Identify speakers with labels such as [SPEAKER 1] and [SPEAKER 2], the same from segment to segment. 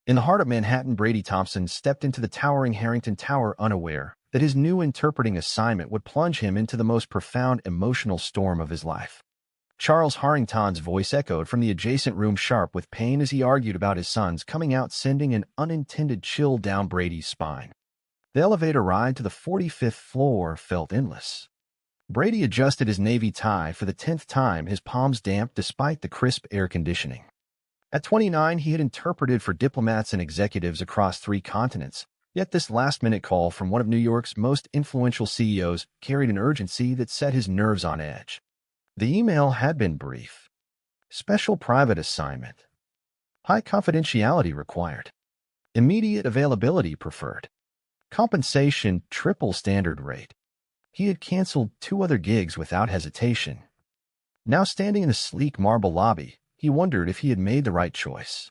[SPEAKER 1] In the heart of Manhattan, Brady Thompson stepped into the towering Harrington Tower unaware that his new interpreting assignment would plunge him into the most profound emotional storm of his life. Charles Harrington's voice echoed from the adjacent room, sharp with pain as he argued about his sons coming out, sending an unintended chill down Brady's spine. The elevator ride to the 45th floor felt endless. Brady adjusted his navy tie for the 10th time, his palms damp despite the crisp air conditioning. At 29, he had interpreted for diplomats and executives across 3 continents, yet this last-minute call from one of New York's most influential CEOs carried an urgency that set his nerves on edge. The email had been brief. Special private assignment. High confidentiality required. Immediate availability preferred. Compensation triple standard rate. He had canceled 2 other gigs without hesitation. Now standing in the sleek marble lobby, he wondered if he had made the right choice.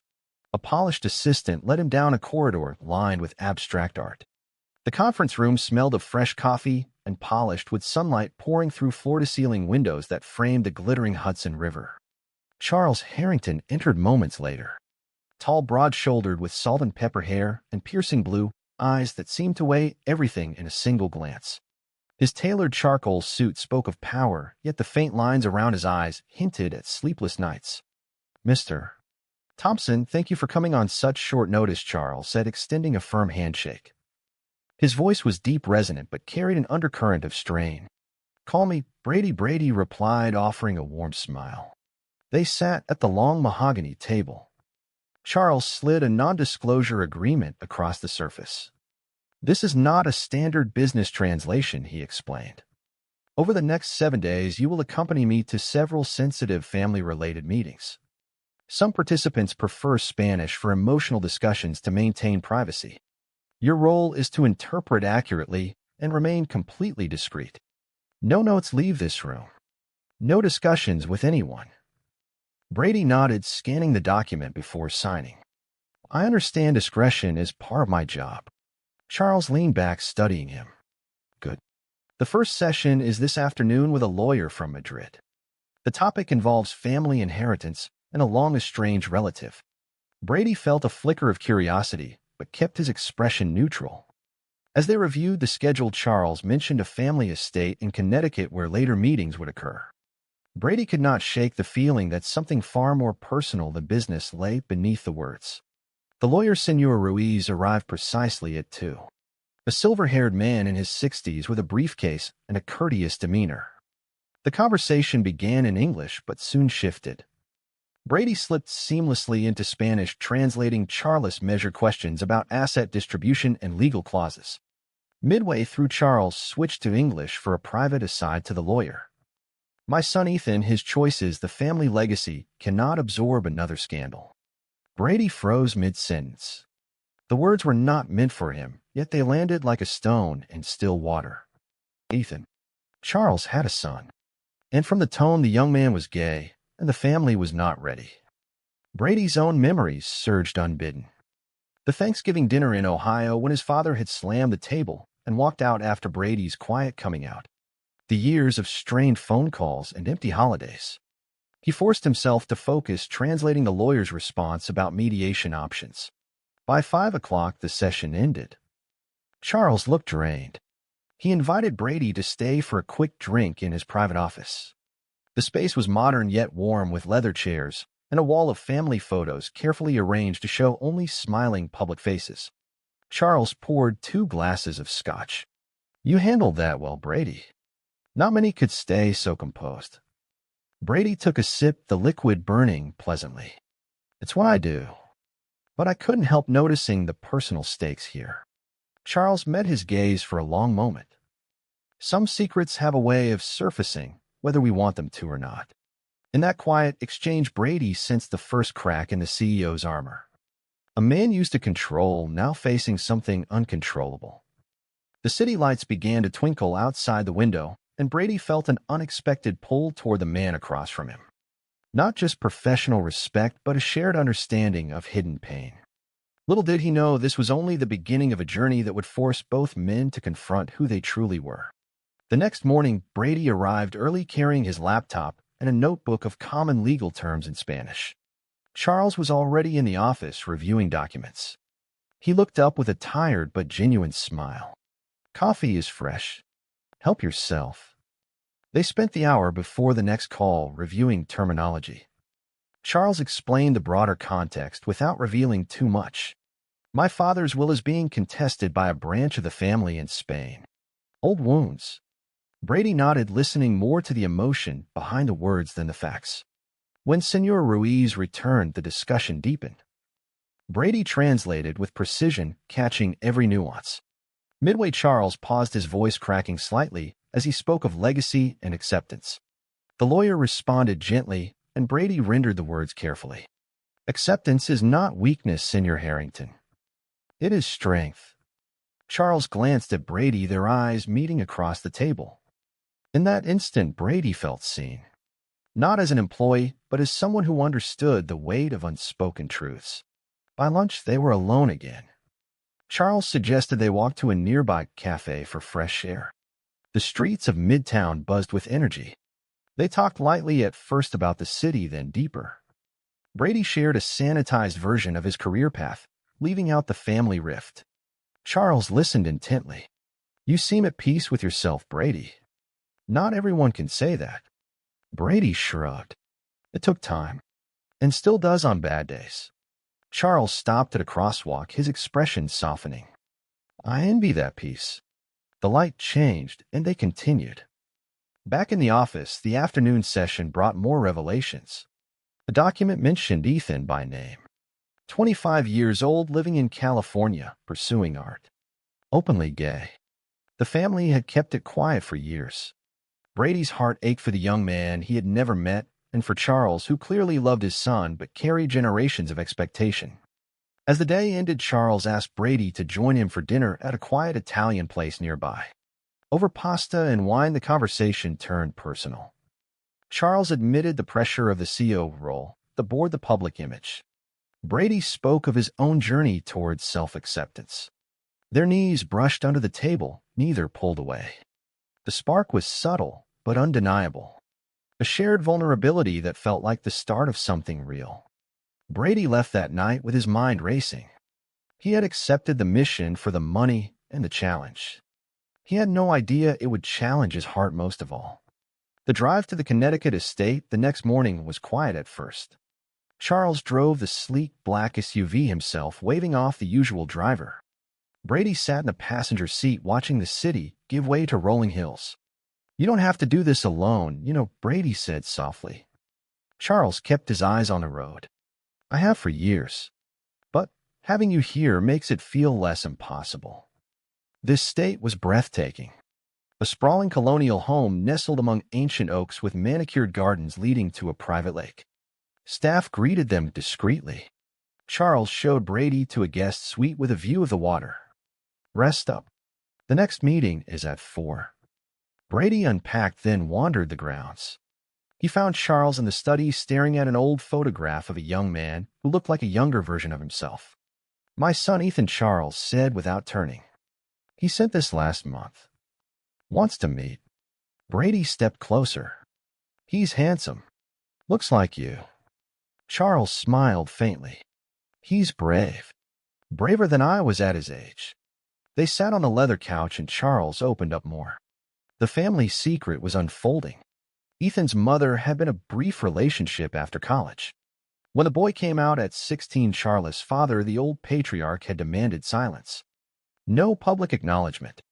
[SPEAKER 1] A polished assistant led him down a corridor lined with abstract art. The conference room smelled of fresh coffee and polished with sunlight pouring through floor-to-ceiling windows that framed the glittering Hudson River. Charles Harrington entered moments later. Tall, broad-shouldered, with salt-and-pepper hair and piercing blue eyes that seemed to weigh everything in a single glance. His tailored charcoal suit spoke of power, yet the faint lines around his eyes hinted at sleepless nights. "Mr. Thompson, thank you for coming on such short notice," Charles said, extending a firm handshake. His voice was deep, resonant, but carried an undercurrent of strain. "Call me Brady," Brady replied, offering a warm smile. They sat at the long mahogany table. Charles slid a non-disclosure agreement across the surface. "This is not a standard business translation," he explained. "Over the next 7 days, you will accompany me to several sensitive family-related meetings. Some participants prefer Spanish for emotional discussions to maintain privacy. Your role is to interpret accurately and remain completely discreet. No notes leave this room. No discussions with anyone." Brady nodded, scanning the document before signing. "I understand discretion is part of my job." Charles leaned back, studying him. "Good. The first session is this afternoon with a lawyer from Madrid. The topic involves family inheritance and a long-estranged relative." Brady felt a flicker of curiosity, but kept his expression neutral. As they reviewed the schedule, Charles mentioned a family estate in Connecticut where later meetings would occur. Brady could not shake the feeling that something far more personal than business lay beneath the words. The lawyer, Senor Ruiz, arrived precisely at 2. A silver-haired man in his 60s with a briefcase and a courteous demeanor. The conversation began in English but soon shifted. Brady slipped seamlessly into Spanish, translating Charles' measured questions about asset distribution and legal clauses. Midway through, Charles switched to English for a private aside to the lawyer. "My son Ethan, his choices, the family legacy, cannot absorb another scandal." Brady froze mid-sentence. The words were not meant for him, yet they landed like a stone in still water. Ethan. Charles had a son. And from the tone, the young man was gay, and the family was not ready. Brady's own memories surged unbidden. The Thanksgiving dinner in Ohio, when his father had slammed the table and walked out after Brady's quiet coming out. The years of strained phone calls and empty holidays. He forced himself to focus, translating the lawyer's response about mediation options. By 5 o'clock, the session ended. Charles looked drained. He invited Brady to stay for a quick drink in his private office. The space was modern yet warm, with leather chairs and a wall of family photos carefully arranged to show only smiling public faces. Charles poured 2 glasses of scotch. "You handled that well, Brady." Not many could stay so composed. Brady took a sip, the liquid burning pleasantly. "It's what I do." But I couldn't help noticing the personal stakes here. Charles met his gaze for a long moment. Some secrets have a way of surfacing, whether we want them to or not. In that quiet exchange, Brady sensed the first crack in the CEO's armor. A man used to control, now facing something uncontrollable. The city lights began to twinkle outside the window, and Brady felt an unexpected pull toward the man across from him. Not just professional respect, but a shared understanding of hidden pain. Little did he know this was only the beginning of a journey that would force both men to confront who they truly were. The next morning, Brady arrived early, carrying his laptop and a notebook of common legal terms in Spanish. Charles was already in the office reviewing documents. He looked up with a tired but genuine smile. "Coffee is fresh. Help yourself." They spent the hour before the next call reviewing terminology. Charles explained the broader context without revealing too much. "My father's will is being contested by a branch of the family in Spain. Old wounds." Brady nodded, listening more to the emotion behind the words than the facts. When Senor Ruiz returned, the discussion deepened. Brady translated with precision, catching every nuance. Midway, Charles paused, his voice cracking slightly as he spoke of legacy and acceptance. The lawyer responded gently, and Brady rendered the words carefully. "Acceptance is not weakness, Senor Harrington. It is strength." Charles glanced at Brady, their eyes meeting across the table. In that instant, Brady felt seen. Not as an employee, but as someone who understood the weight of unspoken truths. By lunch, they were alone again. Charles suggested they walk to a nearby cafe for fresh air. The streets of Midtown buzzed with energy. They talked lightly at first about the city, then deeper. Brady shared a sanitized version of his career path, leaving out the family rift. Charles listened intently. "You seem at peace with yourself, Brady." "Not everyone can say that." Brady shrugged. "It took time, and still does on bad days." Charles stopped at a crosswalk, his expression softening. "I envy that peace." The light changed, and they continued. Back in the office, the afternoon session brought more revelations. The document mentioned Ethan by name. 25 years old, living in California, pursuing art. Openly gay. The family had kept it quiet for years. Brady's heart ached for the young man he had never met, and for Charles, who clearly loved his son but carried generations of expectation. As the day ended, Charles asked Brady to join him for dinner at a quiet Italian place nearby. Over pasta and wine, the conversation turned personal. Charles admitted the pressure of the CEO role that bore the public image. Brady spoke of his own journey towards self-acceptance. Their knees brushed under the table, neither pulled away. The spark was subtle, but undeniable. A shared vulnerability that felt like the start of something real. Brady left that night with his mind racing. He had accepted the mission for the money and the challenge. He had no idea it would challenge his heart most of all. The drive to the Connecticut estate the next morning was quiet at first. Charles drove the sleek black SUV himself, waving off the usual driver. Brady sat in the passenger seat, watching the city give way to rolling hills. "You don't have to do this alone, Brady said softly. Charles kept his eyes on the road. "I have for years. But having you here makes it feel less impossible." This state was breathtaking. A sprawling colonial home nestled among ancient oaks with manicured gardens leading to a private lake. Staff greeted them discreetly. Charles showed Brady to a guest suite with a view of the water. "Rest up. The next meeting is at 4. Brady unpacked, then wandered the grounds. He found Charles in the study, staring at an old photograph of a young man who looked like a younger version of himself. "My son Ethan," Charles said without turning. "He sent this last month. Wants to meet." Brady stepped closer. "He's handsome. Looks like you." Charles smiled faintly. "He's brave. Braver than I was at his age." They sat on the leather couch and Charles opened up more. The family secret was unfolding. Ethan's mother had been a brief relationship after college. When the boy came out at 16, Charles' father, the old patriarch, had demanded silence. No public acknowledgement.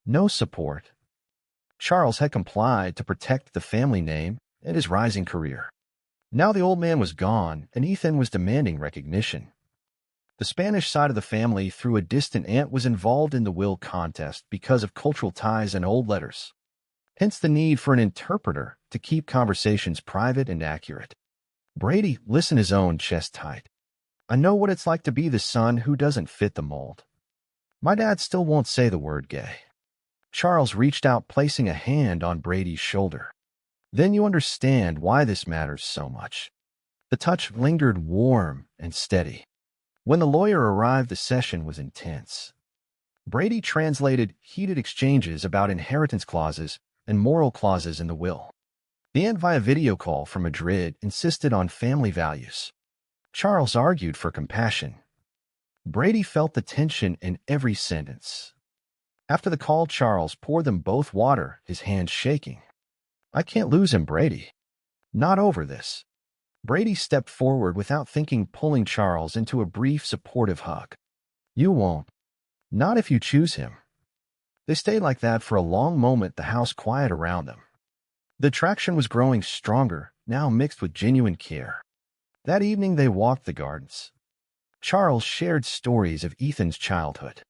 [SPEAKER 1] No support. Charles had complied to protect the family name and his rising career. Now the old man was gone, and Ethan was demanding recognition. The Spanish side of the family, through a distant aunt, was involved in the will contest because of cultural ties and old letters. Hence the need for an interpreter to keep conversations private and accurate. Brady listened, his own chest tight. "I know what it's like to be the son who doesn't fit the mold. My dad still won't say the word gay." Charles reached out, placing a hand on Brady's shoulder. "Then you understand why this matters so much." The touch lingered, warm and steady. When the lawyer arrived, the session was intense. Brady translated heated exchanges about inheritance clauses and moral clauses in the will. The aunt, via video call from Madrid, insisted on family values. Charles argued for compassion. Brady felt the tension in every sentence. After the call, Charles poured them both water, his hands shaking. I can't lose him, Brady. Not over this. Brady stepped forward without thinking, pulling Charles into a brief, supportive hug. You won't. Not if you choose him. They stayed like that for a long moment, the house quiet around them. The attraction was growing stronger, now mixed with genuine care. That evening they walked the gardens. Charles shared stories of Ethan's childhood.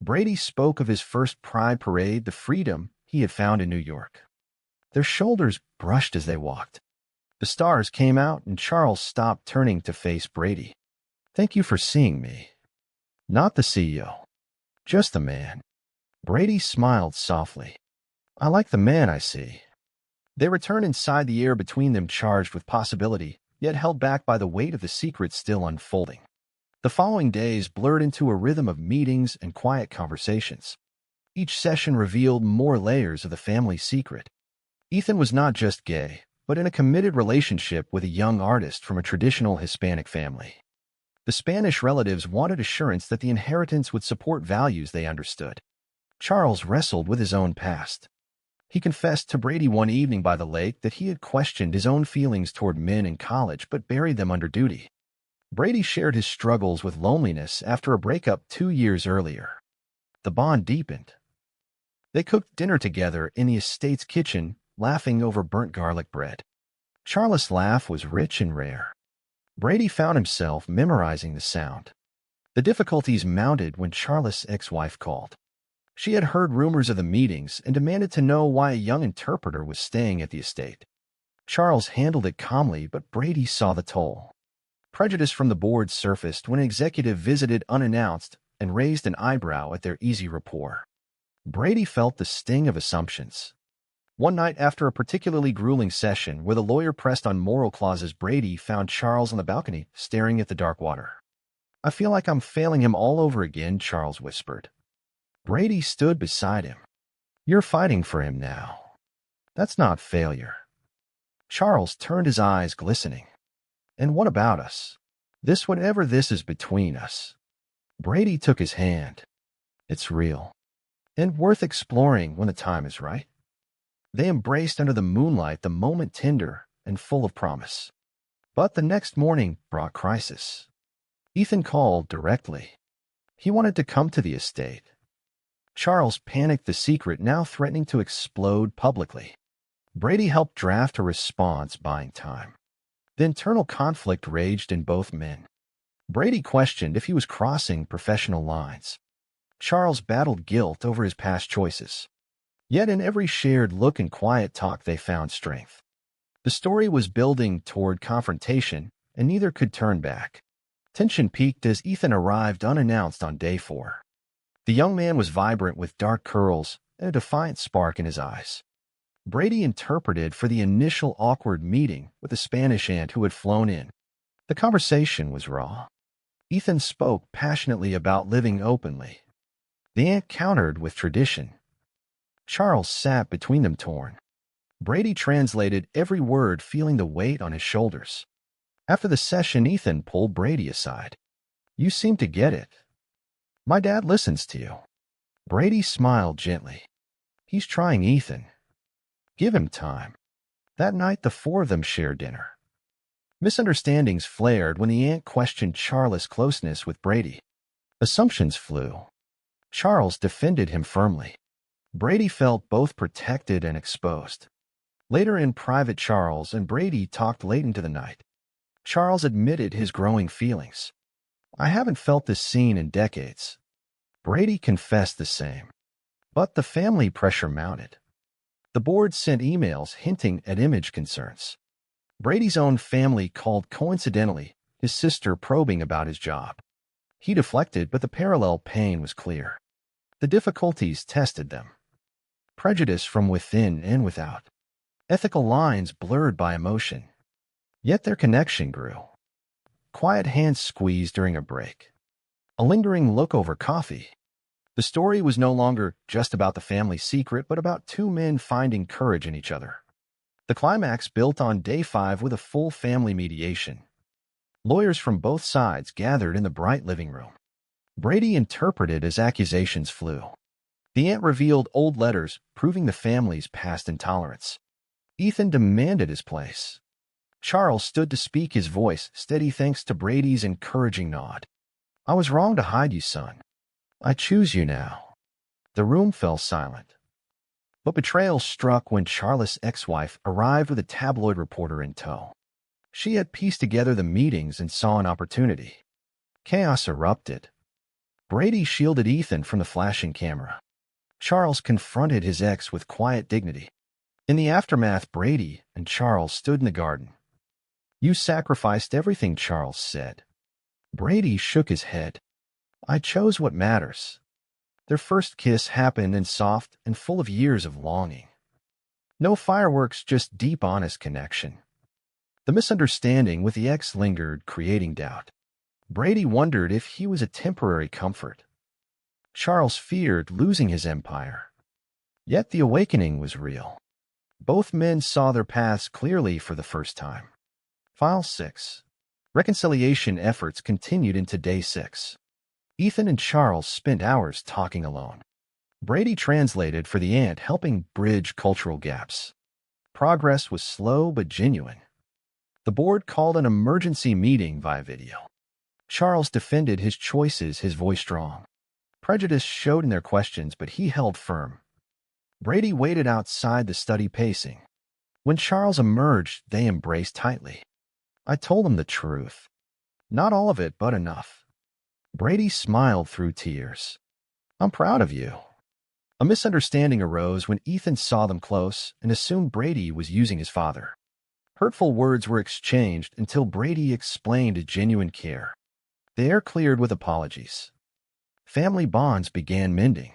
[SPEAKER 1] Brady spoke of his first Pride Parade, the freedom he had found in New York. Their shoulders brushed as they walked. The stars came out and Charles stopped, turning to face Brady. Thank you for seeing me. Not the CEO. Just the man. Brady smiled softly. I like the man I see. They returned inside, the air between them charged with possibility, yet held back by the weight of the secret still unfolding. The following days blurred into a rhythm of meetings and quiet conversations. Each session revealed more layers of the family secret. Ethan was not just gay, but in a committed relationship with a young artist from a traditional Hispanic family. The Spanish relatives wanted assurance that the inheritance would support values they understood. Charles wrestled with his own past. He confessed to Brady one evening by the lake that he had questioned his own feelings toward men in college but buried them under duty. Brady shared his struggles with loneliness after a breakup 2 years earlier. The bond deepened. They cooked dinner together in the estate's kitchen, laughing over burnt garlic bread. Charles' laugh was rich and rare. Brady found himself memorizing the sound. The difficulties mounted when Charles' ex-wife called. She had heard rumors of the meetings and demanded to know why a young interpreter was staying at the estate. Charles handled it calmly, but Brady saw the toll. Prejudice from the board surfaced when an executive visited unannounced and raised an eyebrow at their easy rapport. Brady felt the sting of assumptions. One night after a particularly grueling session where the lawyer pressed on moral clauses, Brady found Charles on the balcony, staring at the dark water. I feel like I'm failing him all over again, Charles whispered. Brady stood beside him. You're fighting for him now. That's not failure. Charles turned, his eyes glistening. And what about us? Whatever this is between us. Brady took his hand. It's real. And worth exploring when the time is right. They embraced under the moonlight, the moment tender and full of promise. But the next morning brought crisis. Ethan called directly. He wanted to come to the estate. Charles panicked, the secret now threatening to explode publicly. Brady helped draft a response, buying time. The internal conflict raged in both men. Brady questioned if he was crossing professional lines. Charles battled guilt over his past choices. Yet in every shared look and quiet talk they found strength. The story was building toward confrontation, and neither could turn back. Tension peaked as Ethan arrived unannounced on day 4. The young man was vibrant with dark curls and a defiant spark in his eyes. Brady interpreted for the initial awkward meeting with the Spanish aunt who had flown in. The conversation was raw. Ethan spoke passionately about living openly. The aunt countered with tradition. Charles sat between them, torn. Brady translated every word, feeling the weight on his shoulders. After the session, Ethan pulled Brady aside. You seem to get it. My dad listens to you. Brady smiled gently. He's trying, Ethan. Give him time. That night, the 4 of them shared dinner. Misunderstandings flared when the aunt questioned Charles' closeness with Brady. Assumptions flew. Charles defended him firmly. Brady felt both protected and exposed. Later in private, Charles and Brady talked late into the night. Charles admitted his growing feelings. I haven't felt this seen in decades. Brady confessed the same. But the family pressure mounted. The board sent emails hinting at image concerns. Brady's own family called, coincidentally, his sister, probing about his job. He deflected, but the parallel pain was clear. The difficulties tested them. Prejudice from within and without. Ethical lines blurred by emotion. Yet their connection grew. Quiet hands squeezed during a break. A lingering look over coffee. The story was no longer just about the family secret, but about 2 men finding courage in each other. The climax built on day 5 with a full family mediation. Lawyers from both sides gathered in the bright living room. Brady interpreted as accusations flew. The aunt revealed old letters proving the family's past intolerance. Ethan demanded his place. Charles stood to speak, his voice steady thanks to Brady's encouraging nod. "I was wrong to hide you, son. I choose you now." The room fell silent. But betrayal struck when Charles' ex-wife arrived with a tabloid reporter in tow. She had pieced together the meetings and saw an opportunity. Chaos erupted. Brady shielded Ethan from the flashing camera. Charles confronted his ex with quiet dignity. In the aftermath, Brady and Charles stood in the garden. "You sacrificed everything," Charles said. Brady shook his head. "I chose what matters." Their first kiss happened in soft and full of years of longing. No fireworks, just deep, honest connection. The misunderstanding with the ex lingered, creating doubt. Brady wondered if he was a temporary comfort. Charles feared losing his empire. Yet the awakening was real. Both men saw their paths clearly for the first time. File 6. Reconciliation efforts continued into day 6. Ethan and Charles spent hours talking alone. Brady translated for the aunt, helping bridge cultural gaps. Progress was slow but genuine. The board called an emergency meeting via video. Charles defended his choices, his voice strong. Prejudice showed in their questions, but he held firm. Brady waited outside the study, pacing. When Charles emerged, they embraced tightly. "I told him the truth. Not all of it, but enough." Brady smiled through tears. "I'm proud of you." A misunderstanding arose when Ethan saw them close and assumed Brady was using his father. Hurtful words were exchanged until Brady explained genuine care. The air cleared with apologies. Family bonds began mending.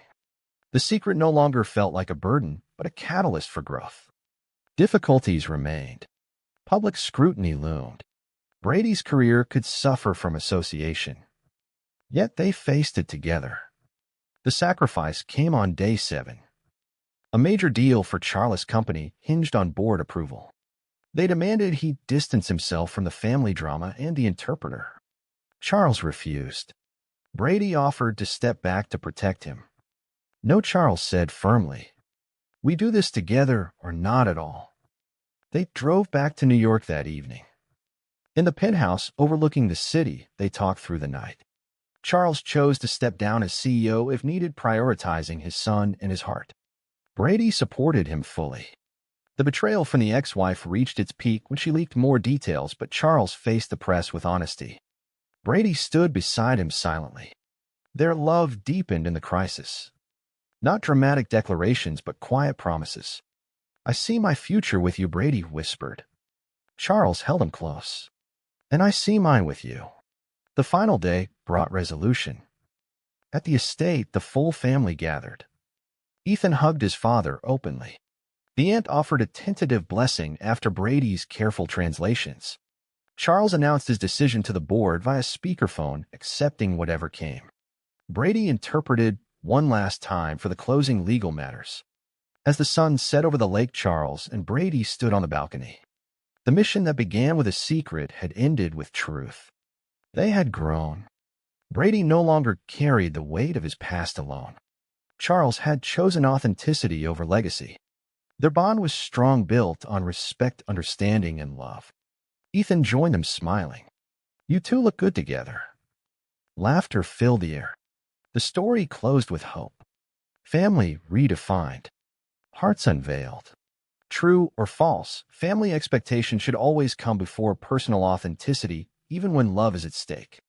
[SPEAKER 1] The secret no longer felt like a burden, but a catalyst for growth. Difficulties remained. Public scrutiny loomed. Brady's career could suffer from association. Yet they faced it together. The sacrifice came on day 7. A major deal for Charles' company hinged on board approval. They demanded he distance himself from the family drama and the interpreter. Charles refused. Brady offered to step back to protect him. "No," Charles said firmly. "We do this together or not at all." They drove back to New York that evening. In the penthouse overlooking the city, they talked through the night. Charles chose to step down as CEO if needed, prioritizing his son and his heart. Brady supported him fully. The betrayal from the ex-wife reached its peak when she leaked more details, but Charles faced the press with honesty. Brady stood beside him silently. Their love deepened in the crisis. Not dramatic declarations, but quiet promises. "I see my future with you," Brady whispered. Charles held him close. "And I see mine with you." The final day brought resolution. At the estate, the full family gathered. Ethan hugged his father openly. The aunt offered a tentative blessing after Brady's careful translations. Charles announced his decision to the board via speakerphone, accepting whatever came. Brady interpreted one last time for the closing legal matters. As the sun set over the lake, Charles and Brady stood on the balcony. The mission that began with a secret had ended with truth. They had grown. Brady no longer carried the weight of his past alone. Charles had chosen authenticity over legacy. Their bond was strong, built on respect, understanding, and love. Ethan joined them, smiling. "You two look good together." Laughter filled the air. The story closed with hope. Family redefined. Hearts unveiled. True or false, family expectation should always come before personal authenticity, even when love is at stake.